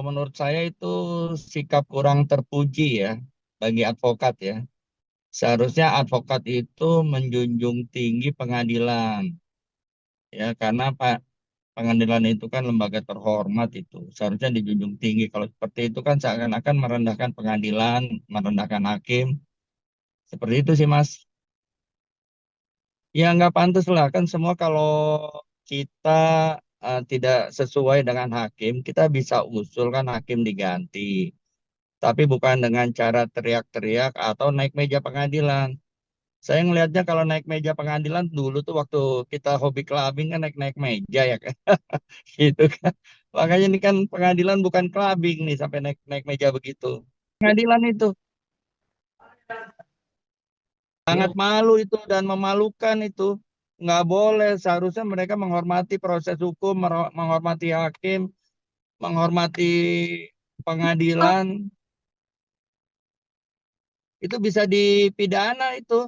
kalau menurut saya itu sikap kurang terpuji ya bagi advokat ya. Seharusnya advokat itu menjunjung tinggi pengadilan ya karena Pak pengadilan itu kan lembaga terhormat itu. Seharusnya dijunjung tinggi. Kalau seperti itu kan seakan-akan merendahkan pengadilan, merendahkan hakim. Seperti itu sih Mas. Ya nggak pantas lah kan semua kalau kita tidak sesuai dengan hakim, kita bisa usulkan hakim diganti. Tapi bukan dengan cara teriak-teriak atau naik meja pengadilan. Saya ngelihatnya kalau naik meja pengadilan dulu tuh waktu kita hobi clubbing kan naik-naik meja ya kan. Gitu kan. Makanya ini kan pengadilan bukan clubbing nih sampai naik-naik meja begitu. Pengadilan itu sangat malu itu dan memalukan itu. Nggak boleh, seharusnya mereka menghormati proses hukum, menghormati hakim, menghormati pengadilan. Itu bisa dipidana itu.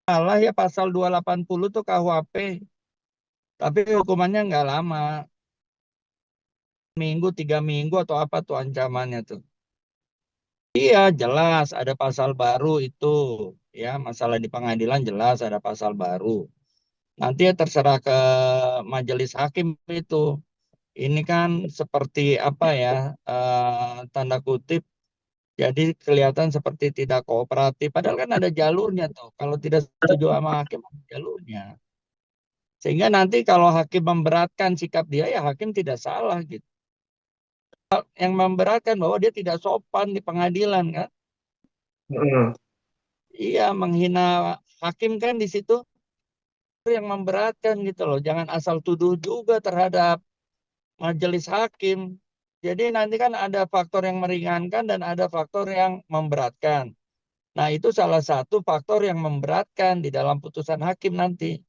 Salah ya pasal 280 tuh KUHP. Tapi hukumannya nggak lama. Minggu, 3 minggu atau apa tuh ancamannya tuh. Iya jelas ada pasal baru itu. Ya masalah di pengadilan jelas ada pasal baru. Nanti ya terserah ke majelis hakim itu. Ini kan seperti apa ya, tanda kutip, jadi kelihatan seperti tidak kooperatif. Padahal kan ada jalurnya tuh. Kalau tidak setuju sama hakim, ada jalurnya. Sehingga nanti kalau hakim memberatkan sikap dia, ya hakim tidak salah gitu. Yang memberatkan bahwa dia tidak sopan di pengadilan kan. Mm. Iya, menghina hakim kan di situ itu yang memberatkan gitu loh. Jangan asal tuduh juga terhadap majelis hakim. Jadi nanti kan ada faktor yang meringankan dan ada faktor yang memberatkan. Nah, itu salah satu faktor yang memberatkan di dalam putusan hakim nanti.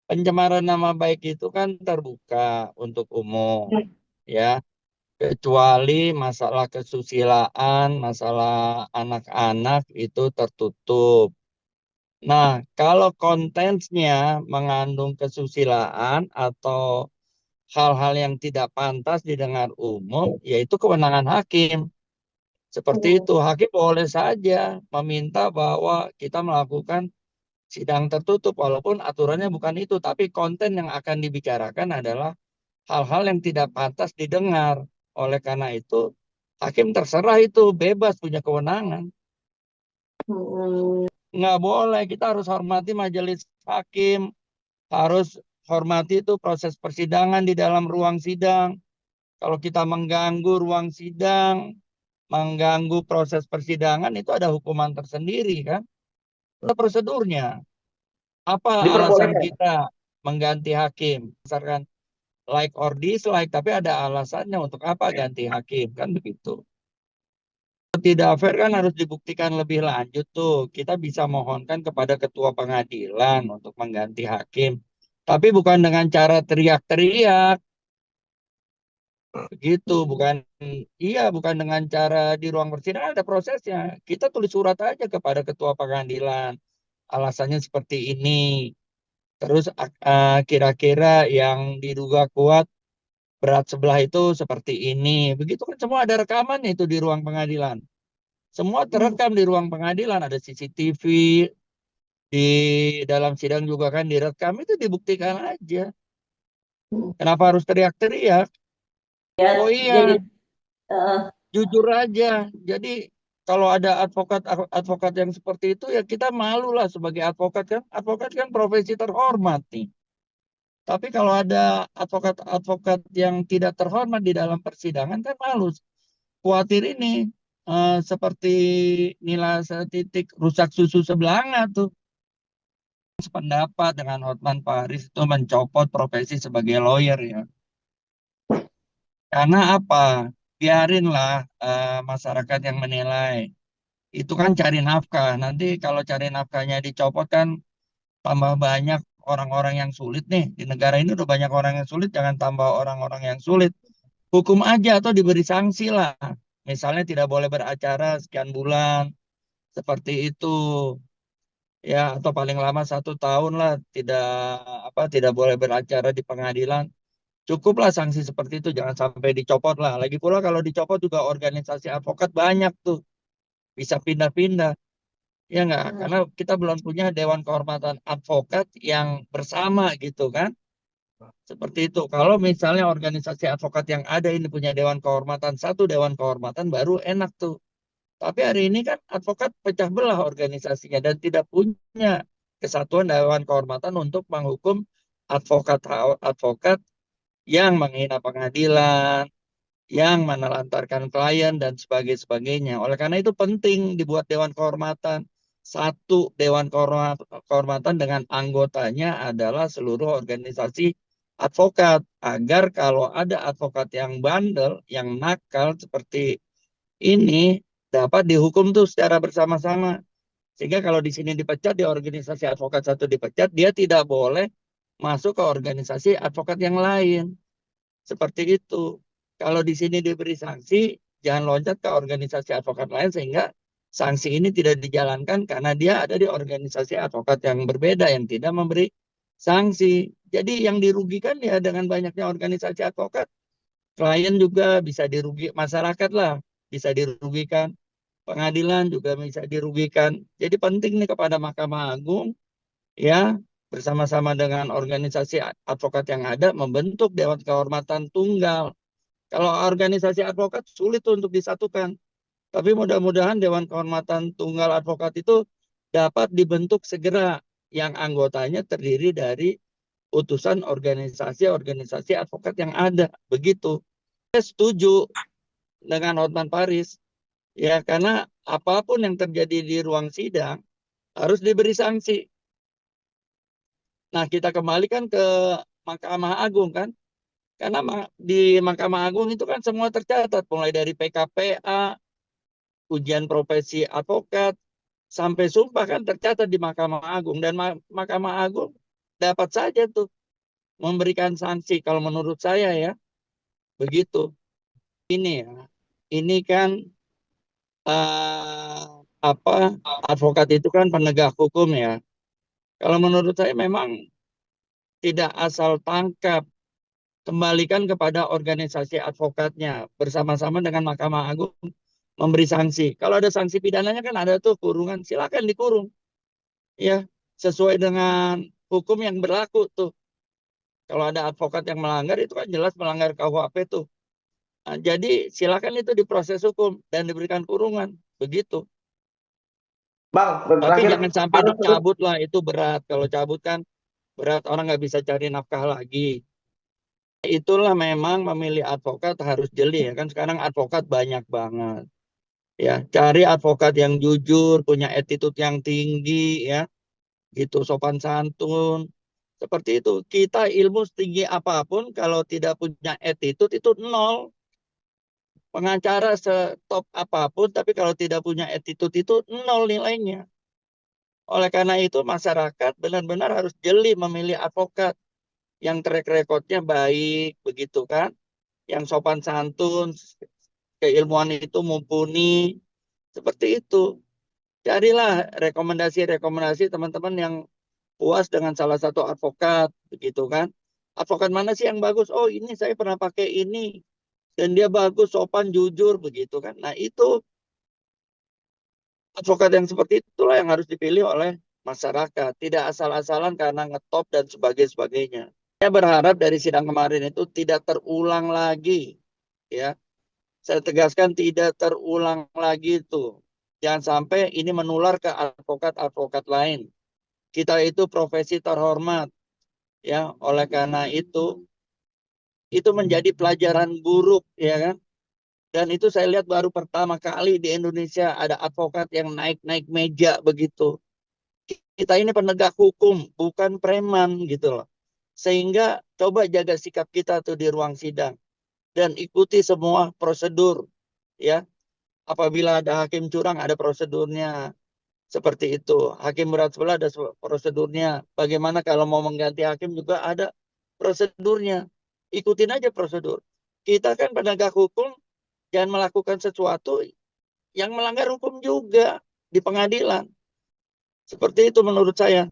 Pencemaran nama baik itu kan terbuka untuk umum, ya. Kecuali masalah kesusilaan, masalah anak-anak itu tertutup. Nah, kalau kontennya mengandung kesusilaan atau hal-hal yang tidak pantas didengar umum, yaitu kewenangan hakim. Seperti itu, hakim boleh saja meminta bahwa kita melakukan sidang tertutup, walaupun aturannya bukan itu, tapi konten yang akan dibicarakan adalah hal-hal yang tidak pantas didengar. Oleh karena itu, hakim terserah itu, bebas punya kewenangan. Nggak boleh, kita harus hormati majelis hakim, harus hormati itu proses persidangan di dalam ruang sidang. Kalau kita mengganggu ruang sidang, mengganggu proses persidangan, itu ada hukuman tersendiri kan. Itu prosedurnya. Apa alasan Diperbolehkan. kita mengganti hakim? Berdasarkan like or dislike, tapi ada alasannya untuk apa ganti hakim, kan begitu. Tidak fair kan harus dibuktikan lebih lanjut tuh. Kita bisa mohonkan kepada ketua pengadilan untuk mengganti hakim. Tapi bukan dengan cara teriak-teriak, begitu. Bukan, iya, bukan dengan cara di ruang persidangan ada prosesnya. Kita tulis surat aja kepada ketua pengadilan. Alasannya seperti ini. Terus kira-kira yang diduga kuat berat sebelah itu seperti ini. Begitu kan semua ada rekamannya itu di ruang pengadilan. Semua terekam di ruang pengadilan, ada CCTV, di dalam sidang juga kan direkam, itu dibuktikan aja. Kenapa harus teriak-teriak? Ya, Oh jadi iya, jujur aja. Jadi kalau ada advokat yang seperti itu ya kita malu lah sebagai advokat kan. Advokat kan profesi terhormat nih. Tapi kalau ada advokat-advokat yang tidak terhormat di dalam persidangan kan malu. Khawatir ini seperti nilai setitik rusak susu sebelanga tuh. Sependapat dengan Hotman Paris itu mencopot profesi sebagai lawyer ya. Karena apa? Biarinlah masyarakat yang menilai. Itu kan cari nafkah. Nanti kalau cari nafkahnya dicopot kan tambah banyak orang-orang yang sulit nih. Di negara ini udah banyak orang yang sulit, jangan tambah orang-orang yang sulit. Hukum aja atau diberi sanksi lah. Misalnya tidak boleh beracara sekian bulan, seperti itu. Ya, atau paling lama 1 tahun lah tidak boleh beracara di pengadilan. Cukuplah sanksi seperti itu, jangan sampai dicopot lah. Lagi pula kalau dicopot juga organisasi advokat banyak tuh, bisa pindah-pindah. Ya nggak? Karena kita belum punya Dewan Kehormatan Advokat yang bersama gitu kan. Seperti itu. Kalau misalnya organisasi advokat yang ada ini punya Dewan Kehormatan, satu Dewan Kehormatan baru enak tuh. Tapi hari ini kan advokat pecah belah organisasinya dan tidak punya kesatuan Dewan Kehormatan untuk menghukum advokat-advokat yang menghina pengadilan, yang menelantarkan klien dan sebagainya. Oleh karena itu penting dibuat Dewan Kehormatan. Satu Dewan Kehormatan dengan anggotanya adalah seluruh organisasi advokat. Agar kalau ada advokat yang bandel, yang nakal seperti ini, dapat dihukum tuh secara bersama-sama. Sehingga kalau di sini dipecat, di organisasi advokat satu dipecat, dia tidak boleh masuk ke organisasi advokat yang lain. Seperti itu. Kalau di sini diberi sanksi, jangan loncat ke organisasi advokat lain sehingga sanksi ini tidak dijalankan karena dia ada di organisasi advokat yang berbeda yang tidak memberi sanksi. Jadi yang dirugikan ya dengan banyaknya organisasi advokat, klien juga bisa dirugi, masyarakat lah bisa dirugikan, pengadilan juga bisa dirugikan. Jadi penting nih kepada Mahkamah Agung ya bersama-sama dengan organisasi advokat yang ada membentuk Dewan Kehormatan Tunggal. Kalau organisasi advokat sulit untuk disatukan. Tapi mudah-mudahan Dewan Kehormatan Tunggal Advokat itu dapat dibentuk segera yang anggotanya terdiri dari utusan organisasi-organisasi advokat yang ada. Begitu. Saya setuju dengan Hotman Paris. Ya, karena apapun yang terjadi di ruang sidang harus diberi sanksi. Nah, kita kembalikan ke Mahkamah Agung kan. Karena di Mahkamah Agung itu kan semua tercatat. Mulai dari PKPA, ujian profesi advokat, sampai sumpah kan tercatat di Mahkamah Agung. Dan Mahkamah Agung dapat saja tuh memberikan sanksi. Kalau menurut saya ya, begitu. Ini ya, ini kan advokat itu kan penegak hukum ya. Kalau menurut saya memang tidak asal tangkap, kembalikan kepada organisasi advokatnya bersama-sama dengan Mahkamah Agung memberi sanksi. Kalau ada sanksi pidananya kan ada tuh kurungan, silakan dikurung. Ya, sesuai dengan hukum yang berlaku tuh. Kalau ada advokat yang melanggar itu kan jelas melanggar KUHP tuh. Nah, jadi silakan itu diproses hukum dan diberikan kurungan. Begitu. Bang, Tapi terakhir jangan sampai dicabut lah, itu berat. Kalau cabut kan berat, orang nggak bisa cari nafkah lagi. Itulah memang memilih advokat harus jeli ya kan. Sekarang advokat banyak banget. Ya, cari advokat yang jujur, punya attitude yang tinggi ya, gitu sopan santun. Seperti itu. Kita ilmu setinggi apapun kalau tidak punya attitude itu nol. Pengacara setop apapun tapi kalau tidak punya attitude itu nol nilainya. Oleh karena itu masyarakat benar-benar harus jeli memilih advokat yang track recordnya baik, begitu kan? Yang sopan santun, keilmuan itu mumpuni, seperti itu. Carilah rekomendasi-rekomendasi teman-teman yang puas dengan salah satu advokat, begitu kan? Advokat mana sih yang bagus? Oh ini saya pernah pakai ini dan dia bagus, sopan, jujur, begitu kan? Nah itu advokat yang seperti itulah yang harus dipilih oleh masyarakat, tidak asal-asalan karena ngetop dan sebagainya. Saya berharap dari sidang kemarin itu tidak terulang lagi, ya. Saya tegaskan tidak terulang lagi itu. Jangan sampai ini menular ke advokat-advokat lain. Kita itu profesi terhormat, ya. Oleh karena itu menjadi pelajaran buruk, ya kan. Dan itu saya lihat baru pertama kali di Indonesia ada advokat yang naik-naik meja begitu. Kita ini penegak hukum, bukan preman gitu loh. Sehingga coba jaga sikap kita tuh di ruang sidang dan ikuti semua prosedur ya. Apabila ada hakim curang ada prosedurnya. Seperti itu. Hakim berat sebelah ada prosedurnya. Bagaimana kalau mau mengganti hakim juga ada prosedurnya. Ikutin aja prosedur. Kita kan penegak hukum jangan melakukan sesuatu yang melanggar hukum juga di pengadilan. Seperti itu menurut saya.